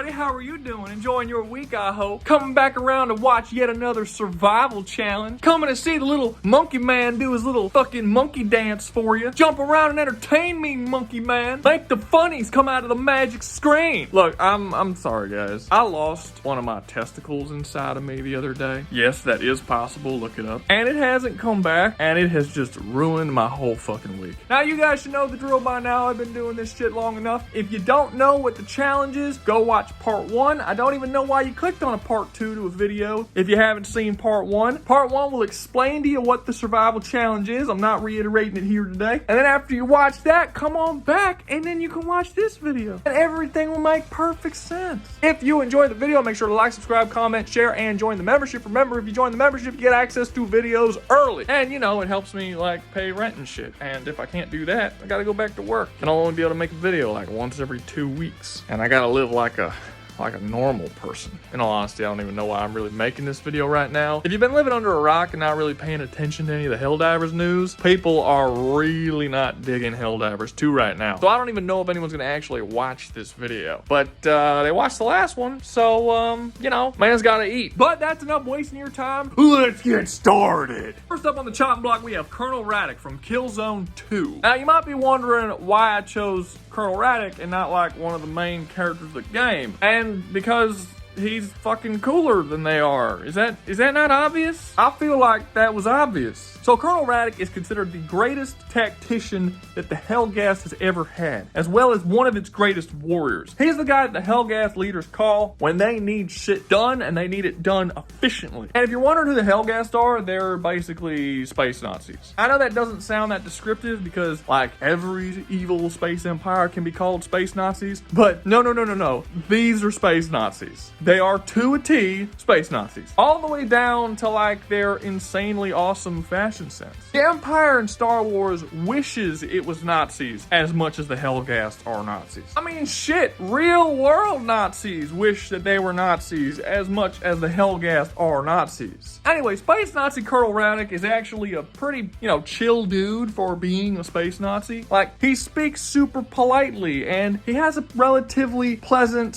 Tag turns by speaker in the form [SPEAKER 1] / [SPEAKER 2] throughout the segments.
[SPEAKER 1] everybody, how are you doing? Enjoying your week, I hope. Coming back around to watch yet another survival challenge. Coming to see the little monkey man do his little fucking monkey dance for you. Jump around and entertain me, monkey man. Make the funnies come out of the magic screen. Look, I'm sorry, guys. I lost one of my testicles inside of me the other day. Yes, that is possible. Look it up. And it hasn't come back, and it has just ruined my whole fucking week. Now, you guys should know the drill by now. I've been doing this shit long enough. If you don't know what the challenge is, go watch part 1. I don't even know why you clicked on a part 2 to a video if you haven't seen part 1. Part 1 will explain to you what the survival challenge is. I'm not reiterating it here today. And then after you watch that, come on back and then you can watch this video. And everything will make perfect sense. If you enjoyed the video, make sure to like, subscribe, comment, share, and join the membership. Remember, if you join the membership, you get access to videos early. And, you know, it helps me, like, pay rent and shit. And if I can't do that, I gotta go back to work. And I'll only be able to make a video, like, once every 2 weeks. And I gotta live like a normal person. In all honesty, I don't even know why I'm really making this video right now. If you've been living under a rock and not really paying attention to any of the Helldivers news, people are really not digging Helldivers 2 right now. So I don't even know if anyone's gonna actually watch this video. But they watched the last one, so you know, man's gotta eat. But that's enough wasting your time. Let's get started. First up on the chopping block, we have Colonel Radek from Killzone 2. Now, you might be wondering why I chose Colonel Radek and not like one of the main characters of the game. And because he's fucking cooler than they are. Is that not obvious? I feel like that was obvious. So Colonel Radek is considered the greatest tactician that the Helghast has ever had, as well as one of its greatest warriors. He's the guy that the Helghast leaders call when they need shit done, and they need it done efficiently. And if you're wondering who the Helghast are, they're basically space Nazis. I know that doesn't sound that descriptive because, like, every evil space empire can be called space Nazis, but no. These are space Nazis. They are to a T space Nazis. All the way down to, like, their insanely awesome fashion sense. The Empire in Star Wars wishes it was Nazis as much as the Helghast are Nazis. I mean, shit, real world Nazis wish that they were Nazis as much as the Helghast are Nazis. Anyway, Space Nazi Colonel Radek is actually a pretty, chill dude for being a space Nazi. Like, he speaks super politely and he has a relatively pleasant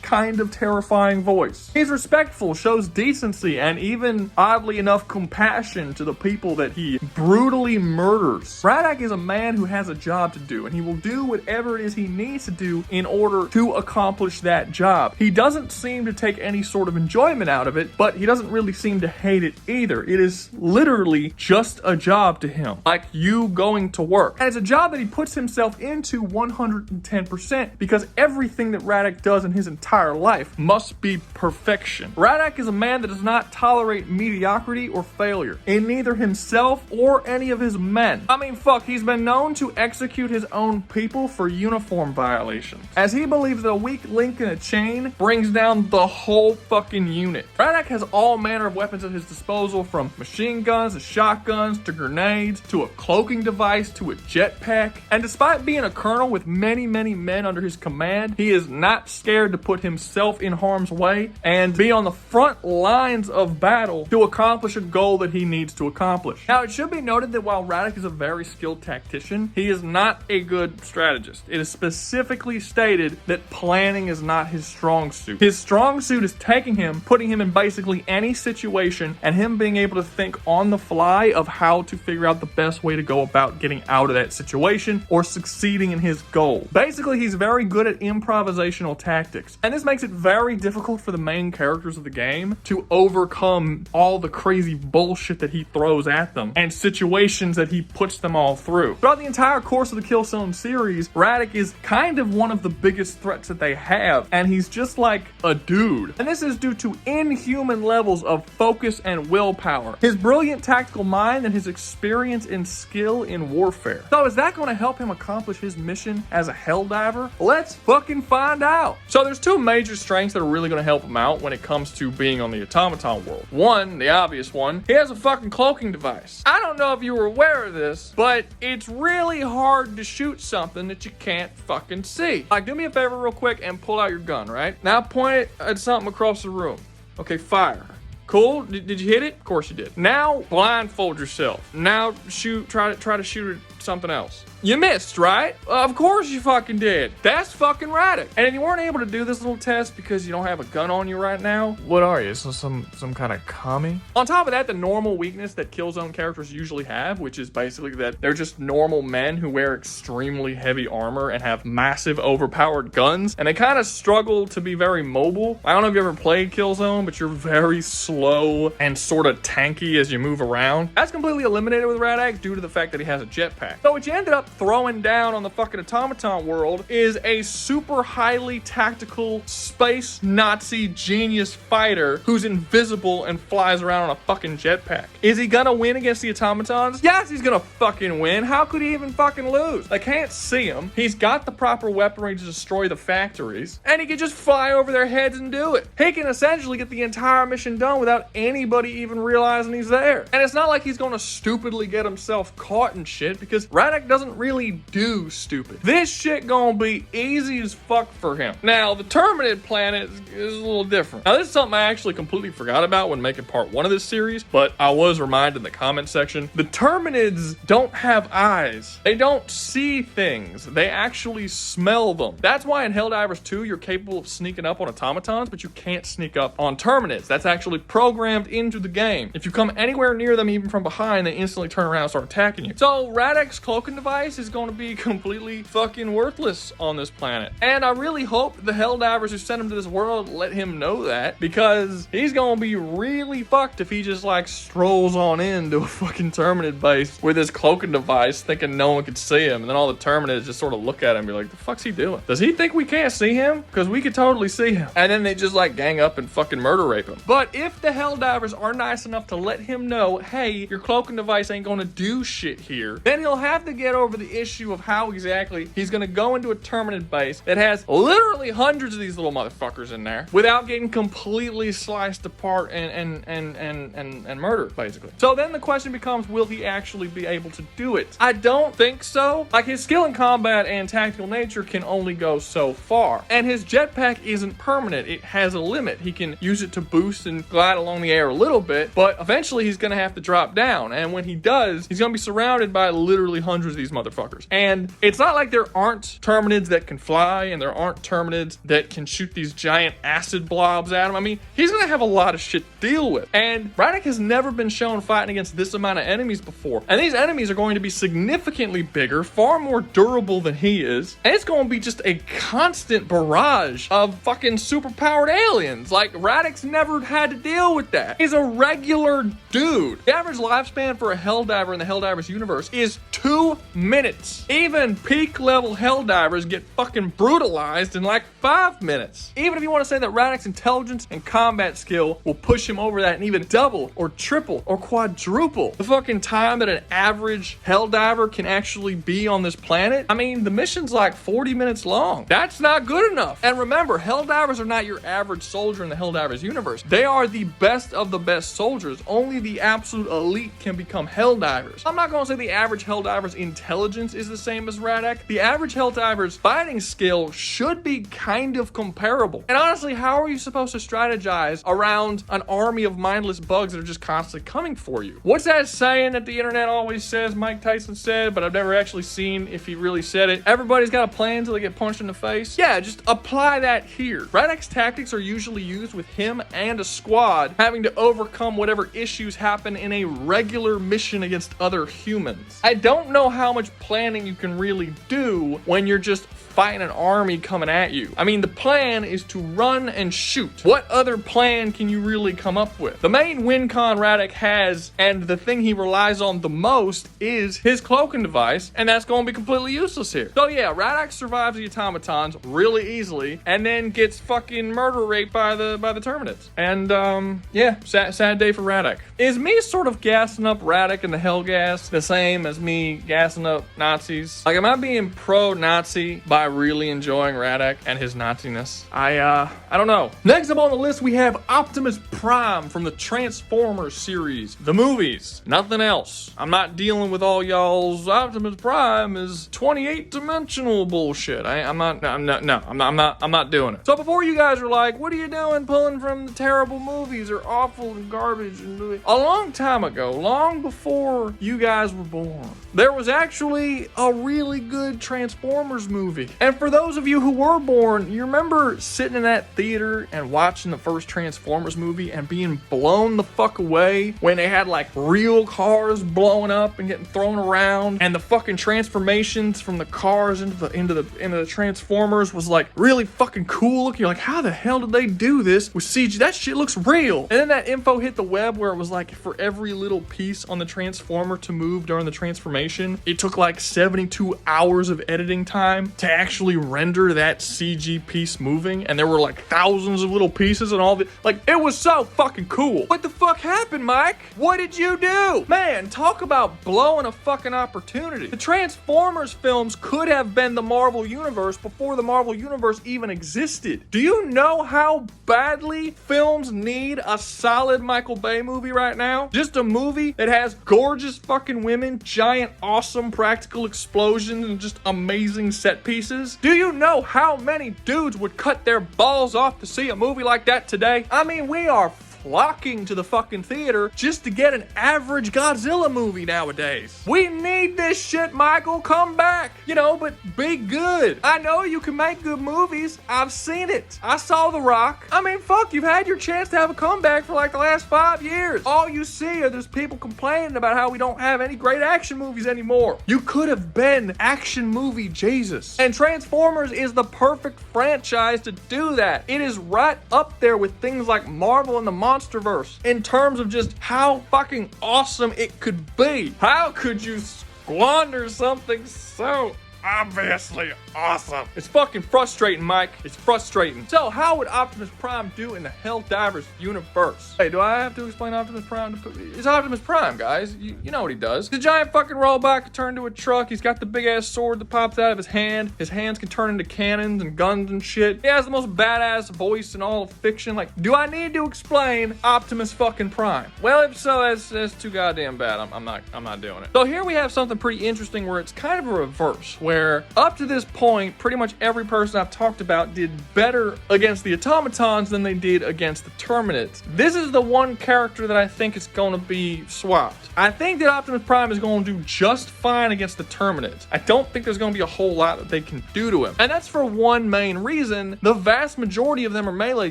[SPEAKER 1] / kind of terrifying voice. He's respectful, shows decency, and even, oddly enough, compassion to the people that he brutally murders. Radek is a man who has a job to do, and he will do whatever it is he needs to do in order to accomplish that job. He doesn't seem to take any sort of enjoyment out of it, but he doesn't really seem to hate it either. It is literally just a job to him, like you going to work. And it's a job that he puts himself into 110% because everything that Radek does in his entire life must be perfection. Radek is a man that does not tolerate mediocrity or failure in neither himself or any of his men. I mean, fuck, he's been known to execute his own people for uniform violations, as he believes that a weak link in a chain brings down the whole fucking unit. Radek has all manner of weapons at his disposal, from machine guns to shotguns to grenades to a cloaking device to a jetpack. And despite being a colonel with many men under his command, he is not scared to put himself in harm's way and be on the front lines of battle to accomplish a goal that he needs to accomplish. Now, it should be noted that while Radek is a very skilled tactician, he is not a good strategist. It is specifically stated that planning is not his strong suit. His strong suit is putting him in basically any situation, and him being able to think on the fly of how to figure out the best way to go about getting out of that situation or succeeding in his goal. Basically, he's very good at improvisational tactics, and this makes it very difficult for the main characters of the game to overcome all the crazy bullshit that he throws at them and situations that he puts them all through. Throughout the entire course of the Killzone series, Radek is kind of one of the biggest threats that they have, and he's just like a dude. And this is due to inhuman levels of focus and willpower, his brilliant tactical mind, and his experience and skill in warfare. So is that going to help him accomplish his mission as a Helldiver? Let's fucking find out. So there's 2 major strengths that are really going to help him out when it comes to being on the automaton world. One, the obvious one, he has a fucking cloaking device. I don't know if you were aware of this, but it's really hard to shoot something that you can't fucking see. Like, do me a favor real quick and pull out your gun, right? Now point it at something across the room. Okay, fire. Cool. Did you hit it? Of course you did. Now blindfold yourself. Now shoot. Try to shoot it something else? You missed, right? Of course you fucking did. That's fucking Radek. And if you weren't able to do this little test because you don't have a gun on you right now, what are you? So some kind of commie? On top of that, the normal weakness that Killzone characters usually have, which is basically that they're just normal men who wear extremely heavy armor and have massive overpowered guns, and they kind of struggle to be very mobile. I don't know if you ever played Killzone, but you're very slow and sort of tanky as you move around. That's completely eliminated with Radek due to the fact that he has a jetpack. So what you ended up throwing down on the fucking automaton world is a super highly tactical space Nazi genius fighter who's invisible and flies around on a fucking jetpack. Is he gonna win against the automatons? Yes, he's gonna fucking win. How could he even fucking lose? They can't see him. He's got the proper weaponry to destroy the factories, and he can just fly over their heads and do it. He can essentially get the entire mission done without anybody even realizing he's there. And it's not like he's gonna stupidly get himself caught in shit, because Radek doesn't really do stupid. This shit gonna be easy as fuck for him. Now, the Terminated planet is a little different. Now, this is something I actually completely forgot about when making part 1 of this series, but I was reminded in the comment section. The Terminids don't have eyes. They don't see things. They actually smell them. That's why in Helldivers 2, you're capable of sneaking up on automatons, but you can't sneak up on Terminids. That's actually programmed into the game. If you come anywhere near them, even from behind, they instantly turn around and start attacking you. So Radek's cloaking device is going to be completely fucking worthless on this planet. And I really hope the Helldivers who sent him to this world let him know that, because he's gonna be really fucked if he just like strolls on into a fucking Terminid base with his cloaking device thinking no one could see him, and then all the Terminids just sort of look at him and be like, the fuck's he doing? Does he think we can't see him? Because we could totally see him. And then they just like gang up and fucking murder rape him. But if the Helldivers are nice enough to let him know, hey, your cloaking device ain't gonna do shit here, then he'll have to get over the issue of how exactly he's gonna go into a Terminid base that has literally hundreds of these little motherfuckers in there without getting completely sliced apart and murdered, basically. So then the question becomes, will he actually be able to do it? I don't think so. Like, his skill in combat and tactical nature can only go so far. And his jetpack isn't permanent. It has a limit. He can use it to boost and glide along the air a little bit, but eventually he's gonna have to drop down. And when he does, he's gonna be surrounded by literally hundreds of these motherfuckers. And it's not like there aren't Terminids that can fly, and there aren't Terminids that can shoot these giant acid blobs at him. I mean, he's gonna have a lot of shit to deal with. And Radek has never been shown fighting against this amount of enemies before. And these enemies are going to be significantly bigger, far more durable than he is. And it's going to be just a constant barrage of fucking superpowered aliens. Like, Radek's never had to deal with that. He's a regular dude. The average lifespan for a Helldiver in the Helldivers universe is 2 minutes. Even peak level Helldivers get fucking brutalized in like 5 minutes. Even if you want to say that Radek's intelligence and combat skill will push him over that and even double or triple or quadruple the fucking time that an average Helldiver can actually be on this planet, I mean, the mission's like 40 minutes long. That's not good enough. And remember, Helldivers are not your average soldier in the Helldivers universe. They are the best of the best soldiers. Only the absolute elite can become Helldivers. I'm not going to say the average Helldiver's intelligence is the same as Radek. The average Helldiver's fighting skill should be kind of comparable. And honestly, how are you supposed to strategize around an army of mindless bugs that are just constantly coming for you? What's that saying that the internet always says Mike Tyson said, but I've never actually seen if he really said it? Everybody's got a plan until they get punched in the face. Yeah, just apply that here. Radek's tactics are usually used with him and a squad having to overcome whatever issues happen in a regular mission against other humans. I don't know how much planning you can really do when you're just fighting an army coming at you. I mean, the plan is to run and shoot. What other plan can you really come up with? The main win con Radek has, and the thing he relies on the most, is his cloaking device, and that's going to be completely useless here. So yeah, Radek survives the automatons really easily, and then gets fucking murder raped by the Terminids. And yeah, sad day for Radek. Is me sort of gassing up Radek and the Hellgas the same as me gassing up Nazis? Like, am I being pro-Nazi by really enjoying Radek and his Nazi-ness? I don't know. Next up on the list, we have Optimus Prime from the Transformers series, the movies, nothing else. I'm not dealing with all y'all's Optimus Prime is 28-dimensional bullshit. I'm not doing it. So before you guys are like, what are you doing pulling from the terrible movies or awful and garbage and a long time ago, long before you guys were born, there was actually a really good Transformers movie. And for those of you who were born, you remember sitting in that theater and watching the first Transformers movie and being blown the fuck away when they had like real cars blowing up and getting thrown around, and the fucking transformations from the cars into the Transformers was like really fucking cool looking. You're like, how the hell did they do this with CG? That shit looks real. And then that info hit the web where it was like for every little piece on the Transformer to move during the transformation, it took like 72 hours of editing time to actually render that CG piece moving. And there were like thousands of little pieces and all the, like, it was so fucking cool. What the fuck happened, Mike? What did you do? Man, talk about blowing a fucking opportunity. The Transformers films could have been the Marvel Universe before the Marvel Universe even existed. Do you know how badly films need a solid Michael Bay movie right now? Just a movie that has gorgeous fucking women, giant, awesome practical explosions, and just amazing set pieces. Do you know how many dudes would cut their balls off to see a movie like that today? I mean, we are flocking to the fucking theater just to get an average Godzilla movie nowadays. We need this shit, Michael. Come back. You know, but be good. I know you can make good movies. I've seen it. I saw The Rock. I mean, fuck, you've had your chance to have a comeback for like the last 5 years. All you see are there's people complaining about how we don't have any great action movies anymore. You could have been action movie Jesus. And Transformers is the perfect franchise to do that. It is right up there with things like Marvel and the Monsterverse in terms of just how fucking awesome it could be. How could you squander something so obviously awesome? It's fucking frustrating, Mike. It's frustrating. So how would Optimus Prime do in the Helldivers universe? Hey, do I have to explain Optimus Prime? It's Optimus Prime, guys. You know what he does. He's a giant fucking robot can turn into a truck. He's got the big ass sword that pops out of his hand. His hands can turn into cannons and guns and shit. He has the most badass voice in all of fiction. Like, do I need to explain Optimus fucking Prime? Well, if so, that's too goddamn bad. I'm not doing it. So here we have something pretty interesting where it's kind of a reverse, where up to this point, pretty much every person I've talked about did better against the automatons than they did against the Terminids. This is the one character that I think is going to be swapped. I think that Optimus Prime is going to do just fine against the Terminids. I don't think there's going to be a whole lot that they can do to him. And that's for one main reason. The vast majority of them are melee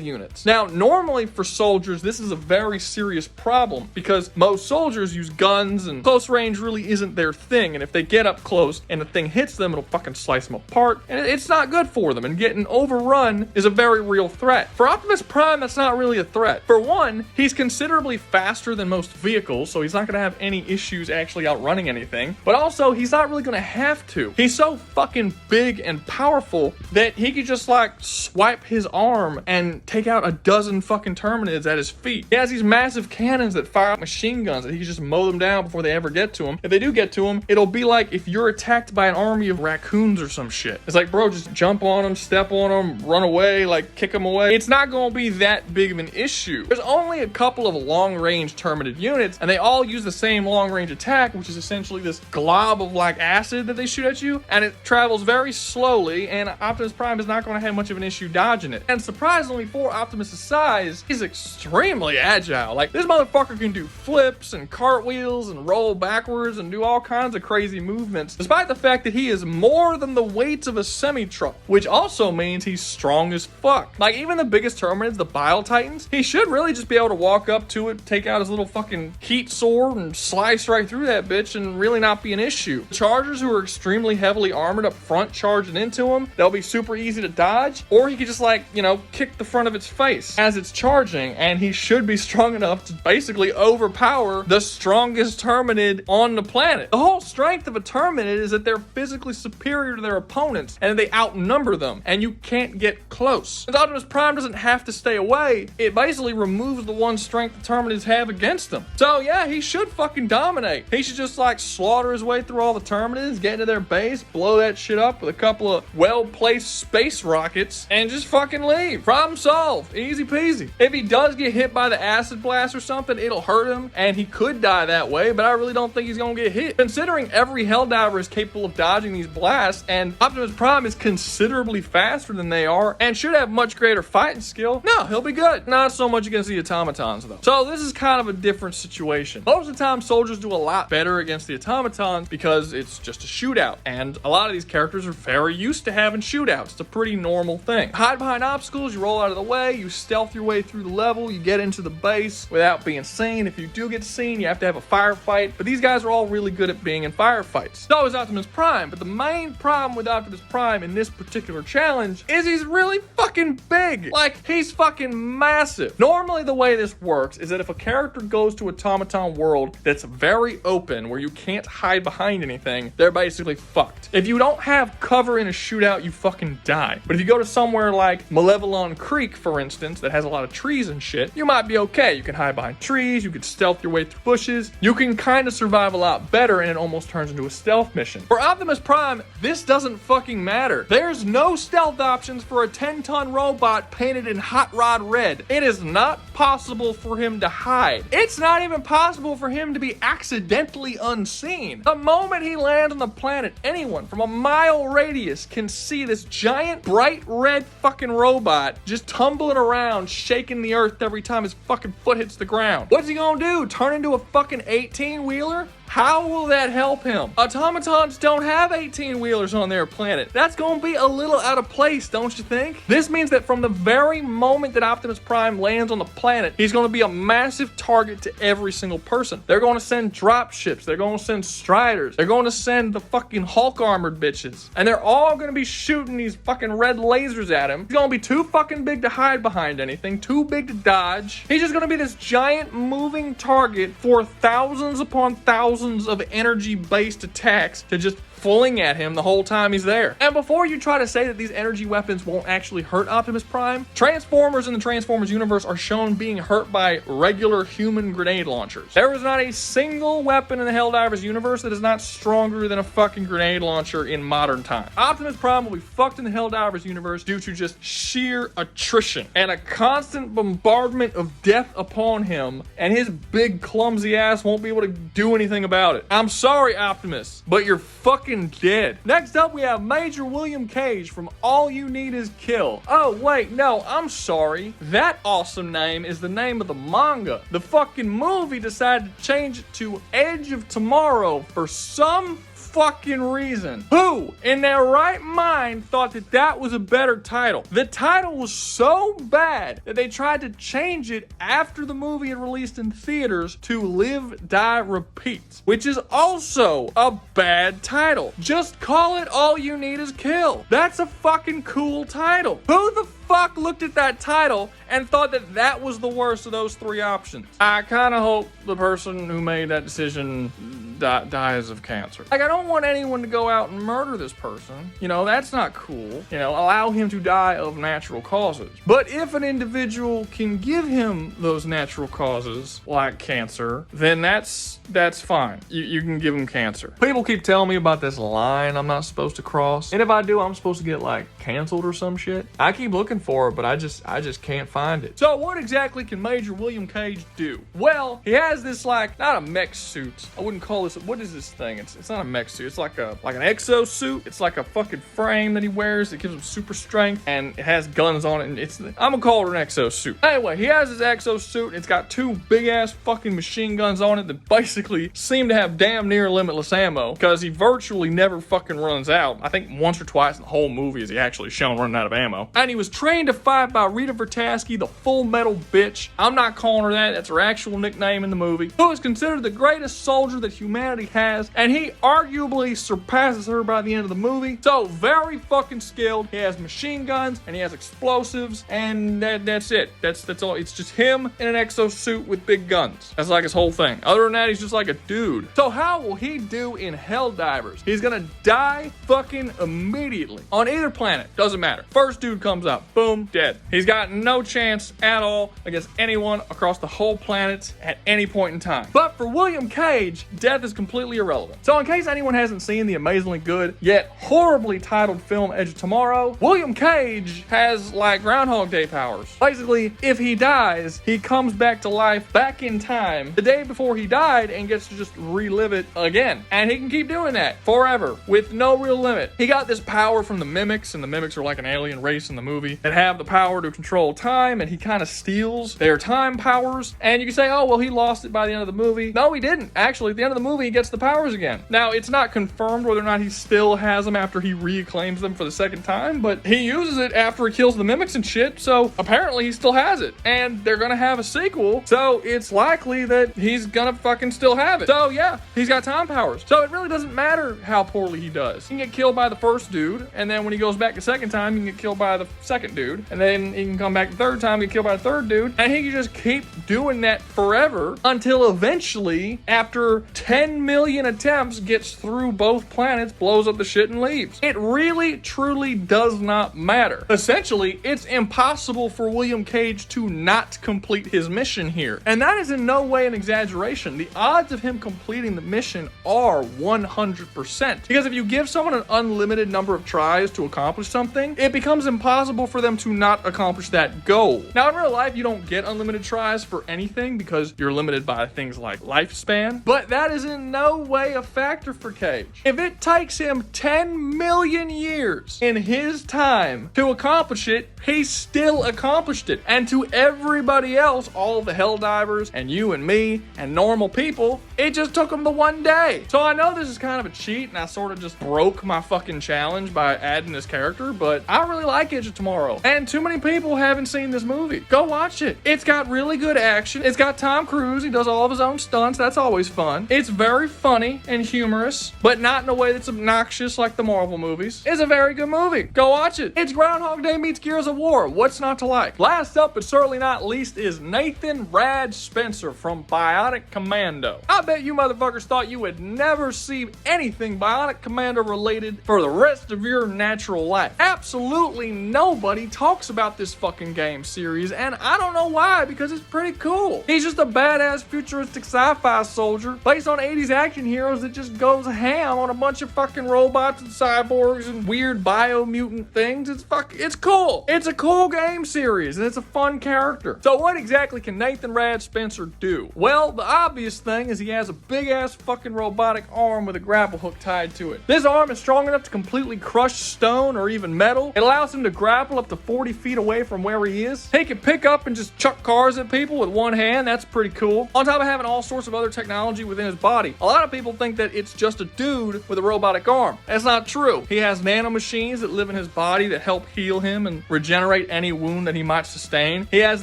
[SPEAKER 1] units. Now, normally for soldiers, this is a very serious problem because most soldiers use guns and close range really isn't their thing. And if they get up close and the thing hits them, it'll fucking slice them apart, and it's not good for them, and getting overrun is a very real threat. For Optimus Prime, that's not really a threat. For one, he's considerably faster than most vehicles, so he's not gonna have any issues actually outrunning anything, but also he's not really gonna have to. He's so fucking big and powerful that he could just like swipe his arm and take out a dozen fucking Terminids at his feet. He has these massive cannons that fire out machine guns that he can just mow them down before they ever get to him. If they do get to him, it'll be like if you're attacked by an army of raccoons or some shit. It's like, bro, just jump on them, step on them, run away, like kick them away. It's not gonna be that big of an issue. There's only a couple of long-range Terminid units, and they all use the same long-range attack, which is essentially this glob of like acid that they shoot at you, and it travels very slowly, and Optimus Prime is not gonna have much of an issue dodging it. And surprisingly, for Optimus' size, he's extremely agile. Like, this motherfucker can do flips and cartwheels and roll backwards and do all kinds of crazy movements, despite the fact that he is more than the weight of a semi-truck, which also means he's strong as fuck. Like, even the biggest Terminids, the Bile Titans, he should really just be able to walk up to it, take out his little fucking heat sword and slice right through that bitch and really not be an issue. Chargers who are extremely heavily armored up front charging into him, they'll be super easy to dodge, or he could just like, you know, kick the front of its face as it's charging, and he should be strong enough to basically overpower the strongest Terminid on the planet. The whole strength of a Terminid is that they're physically superior to their opponents and they outnumber them, and you can't get close. Since Optimus Prime doesn't have to stay away, it basically removes the one strength the Terminids have against them. So yeah, he should fucking dominate. He should just like slaughter his way through all the Terminids, get into their base, blow that shit up with a couple of well-placed space rockets, and just fucking leave. Problem solved. Easy peasy. If he does get hit by the acid blast or something, it'll hurt him, and he could die that way, but I really don't think he's gonna get hit. Considering every Helldiver is capable of dodging these these blasts, and Optimus Prime is considerably faster than they are and should have much greater fighting skill, no, he'll be good. Not so much against the automatons, though. So this is kind of a different situation. Most of the time, soldiers do a lot better against the automatons because it's just a shootout, and a lot of these characters are very used to having shootouts. It's a pretty normal thing. Hide behind obstacles, you roll out of the way, you stealth your way through the level, you get into the base without being seen. If you do get seen, you have to have a firefight, but these guys are all really good at being in firefights. So is Optimus Prime, but the main problem with Optimus Prime in this particular challenge is he's really fucking big. Like, he's fucking massive. Normally the way this works is that if a character goes to automaton world that's very open, where you can't hide behind anything, they're basically fucked. If you don't have cover in a shootout, you fucking die. But if you go to somewhere like Malevelon Creek, for instance, that has a lot of trees and shit, you might be okay. You can hide behind trees, you can stealth your way through bushes, you can kind of survive a lot better, and it almost turns into a stealth mission. For Optimus Prime, this doesn't fucking matter. There's no stealth options for a 10-ton robot painted in hot rod red. It is not possible for him to hide. It's not even possible for him to be accidentally unseen. The moment he lands on the planet, anyone from a mile radius can see this giant bright red fucking robot just tumbling around, shaking the earth every time his fucking foot hits the ground. What's he gonna do? Turn into a fucking 18-wheeler? How will that help him? Automatons don't have 18-wheelers on their planet. That's gonna be a little out of place, don't you think? This means that from the very moment that Optimus Prime lands on the planet, he's gonna be a massive target to every single person. They're gonna send drop ships, they're gonna send striders, they're gonna send the fucking Hulk armored bitches, and they're all gonna be shooting these fucking red lasers at him. He's gonna be too fucking big to hide behind anything, too big to dodge. He's just gonna be this giant moving target for thousands upon thousands of energy-based attacks to just fling at him the whole time he's there. And before you try to say that these energy weapons won't actually hurt Optimus Prime, Transformers in the Transformers universe are shown being hurt by regular human grenade launchers. There is not a single weapon in the Helldivers universe that is not stronger than a fucking grenade launcher in modern time. Optimus Prime will be fucked in the Helldivers universe due to just sheer attrition and a constant bombardment of death upon him, and his big clumsy ass won't be able to do anything about it. I'm sorry, Optimus, but you're fucking dead. Next up, we have Major William Cage from All You Need Is Kill. Oh, wait, no, I'm sorry. That awesome name is the name of the manga. The fucking movie decided to change it to Edge of Tomorrow for some fucking reason. Who in their right mind thought that that was a better title? The title was so bad that they tried to change it after the movie had released in theaters to Live, Die, Repeat, which is also a bad title. Just call it All You Need Is Kill. That's a fucking cool title. Who the fuck looked at that title and thought that that was the worst of those three options? I kind of hope the person who made that decision dies of cancer. Like, I don't want anyone to go out and murder this person. You know, that's not cool. You know, allow him to die of natural causes. But if an individual can give him those natural causes, like cancer, then that's fine. You can give him cancer. People keep telling me about this line I'm not supposed to cross. And if I do, I'm supposed to get, like, canceled or some shit. I keep looking for it, but I just can't find it. So what exactly can Major William Cage do? Well, he has this, like, not a mech suit. I wouldn't call this, what is this thing? It's not a mech suit. It's like an exosuit. It's like a fucking frame that he wears that gives him super strength, and it has guns on it, and I'm gonna call it an exosuit. Anyway, he has his exosuit, and it's got two big ass fucking machine guns on it that basically seem to have damn near limitless ammo, because he virtually never fucking runs out. I think once or twice in the whole movie is he actually shown running out of ammo. And he was trained to fight by Rita Vertasky, the Full Metal Bitch. I'm not calling her that. That's her actual nickname in the movie. Who is considered the greatest soldier that humanity has, and he arguably surpasses her by the end of the movie. So very fucking skilled. He has machine guns and he has explosives, and that's it. That's all. It's just him in an exosuit with big guns. That's like his whole thing. Other than that, he's just like a dude. So how will he do in Helldivers? He's gonna die fucking immediately on either planet. Doesn't matter. First dude comes up, boom, dead. He's got no chance at all against anyone across the whole planet at any point in time. But for William Cage, death is completely irrelevant. So in case anyone hasn't seen the amazingly good, yet horribly titled film Edge of Tomorrow, William Cage has like Groundhog Day powers. Basically, if he dies, he comes back to life, back in time, the day before he died, and gets to just relive it again. And he can keep doing that forever, with no real limit. He got this power from the Mimics, and the Mimics are like an alien race in the movie that have the power to control time, and he kind of steals their time powers. And you can say, oh, well, he lost it by the end of the movie. No, he didn't. Actually, at the end of the movie, he gets the powers again. Now, it's not confirmed whether or not he still has them after he reclaims them for the second time, but he uses it after he kills the Mimics and shit, so apparently he still has it. And they're gonna have a sequel, so it's likely that he's gonna fucking still have it. So yeah, he's got time powers. So it really doesn't matter how poorly he does. He can get killed by the first dude, and then when he goes back the second time, he can get killed by the second dude, and then he can come back the third time, get killed by the third dude, and he can just keep doing that forever until eventually, after 10 million attempts, gets through both planets, blows up the shit, and leaves. It really, truly does not matter. Essentially, it's impossible for William Cage to not complete his mission here. And that is in no way an exaggeration. The odds of him completing the mission are 100%. Because if you give someone an unlimited number of tries to accomplish something, it becomes impossible for them to not accomplish that goal. Now, in real life, you don't get unlimited tries for anything because you're limited by things like lifespan, but that is in no way a factor for Cage. If it takes him 10 million years in his time to accomplish it, he still accomplished it. And to everybody else, all the Helldivers and you and me and normal people, it just took him the one day. So I know this is kind of a cheat and I sort of just broke my fucking challenge by adding this character, but I really like Edge of Tomorrow. And too many people haven't seen this movie. Go watch it. It's got really good action. It's got Tom Cruise. He does all of his own stunts. That's always fun. It's very funny and humorous, but not in a way that's obnoxious like the Marvel movies. It's a very good movie. Go watch it. It's Groundhog Day meets Gears of War. What's not to like? Last up, but certainly not least, is Nathan Rad Spencer from Bionic Commando. I bet you motherfuckers thought you would never see anything Bionic Commando related for the rest of your natural life. Absolutely nobody talks about this fucking game series, and I don't know why, because it's pretty cool. He's just a badass futuristic sci-fi soldier based on 80s action heroes that just goes ham on a bunch of fucking robots and cyborgs and weird biomutant things. It's cool. It's a cool game series, and it's a fun character. So what exactly can Nathan Rad Spencer do? Well, the obvious thing is he has a big-ass fucking robotic arm with a grapple hook tied to it. This arm is strong enough to completely crush stone or even metal. It allows him to grapple up to 40 feet away from where he is. He can pick up and just chuck cars at people with one hand. That's pretty cool. On top of having all sorts of other technology within his body. A lot of people think that it's just a dude with a robotic arm. That's not true. He has nanomachines that live in his body that help heal him and regenerate any wound that he might sustain. He has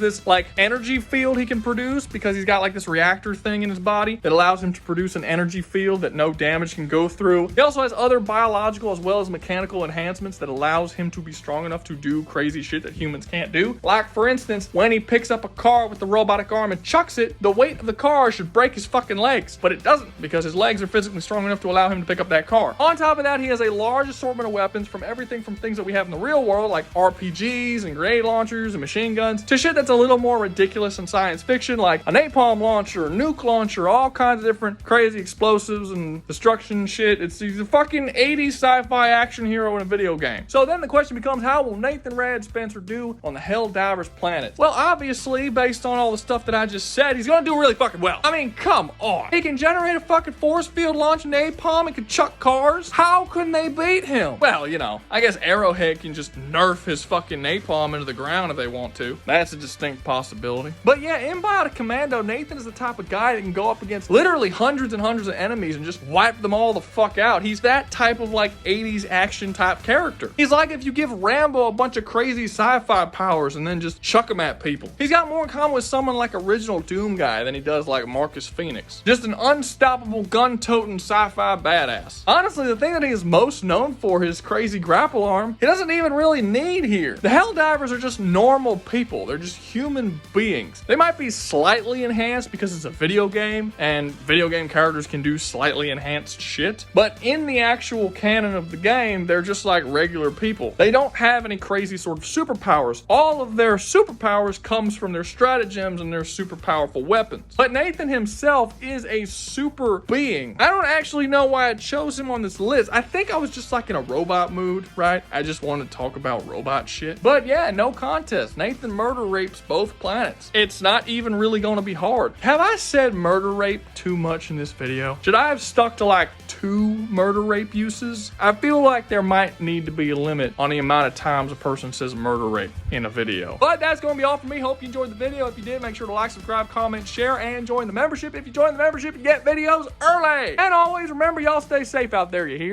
[SPEAKER 1] this like energy field he can produce because he's got like this reactor thing in his body that allows him to produce an energy field that no damage can go through. He also has other biological as well as mechanical enhancements that allows him to be strong enough to do crazy shit that humans can't do. Like for instance, when he picks up a car with the robotic arm and chucks it, the weight of the car should break his fucking legs, but it doesn't because his legs are physically strong enough to allow him to pick up that car. On top of that, he has a large assortment of weapons, from everything from things that we have in the real world like RPGs and grenade launchers and machine guns to shit that's a little more ridiculous in science fiction like a napalm launcher, a nuke launcher, all kinds of different crazy explosives and destruction shit. He's a fucking 80s sci-fi action hero in a video game. So then the question becomes, how will Nathan Rad Spencer do on the Helldivers planet? Well, obviously, based on all the stuff that I just said, he's gonna do really fucking well. I mean, come on. He can generate a fucking force field launch napalm and can chuck cars. How couldn't they beat him? Well, you know, I guess Arrowhead can just nerf his fucking napalm into the ground if they want to. That's a distinct possibility. But yeah, in Bionic Commando, Nathan is the type of guy that can go up against literally hundreds and hundreds of enemies and just wipe them all the fuck out. He's that type of like 80s action type character. He's like if you give Rambo a bunch of crazy sci-fi powers and then just chuck them at people. He's got more in common with someone like original Doom guy than he does like Marcus Phoenix. Just an unstoppable gun-toting sci-fi badass. Honestly, the thing that he is most known for, his crazy grapple arm, he doesn't even really need here. The Helldivers are just normal people. They're just human beings. They might be slightly enhanced because it's a video game and video game characters can do slightly enhanced shit. But in the actual canon of the game, they're just like regular people. They don't have any crazy sort of superpowers. All of their superpowers comes from their stratagems and their super powerful weapons. But Nathan himself is a super being. I don't actually know why I chose him on this list. I think I was just like in a robot mood, right? I just wanted to talk about robot shit. But yeah, no contest. Nathan murder rapes both planets. It's not even really going to be hard. Have I said murder rape too much in this video? Should I have stuck to like 2 murder rape uses? I feel like there might need to be a limit on the amount of times a person says murder rape in a video. But that's going to be all for me. Hope you enjoyed the video. If you did, make sure to like, subscribe, comment, share, and join the membership. If you join the membership, you get videos early. And always remember, y'all stay safe out there, you hear?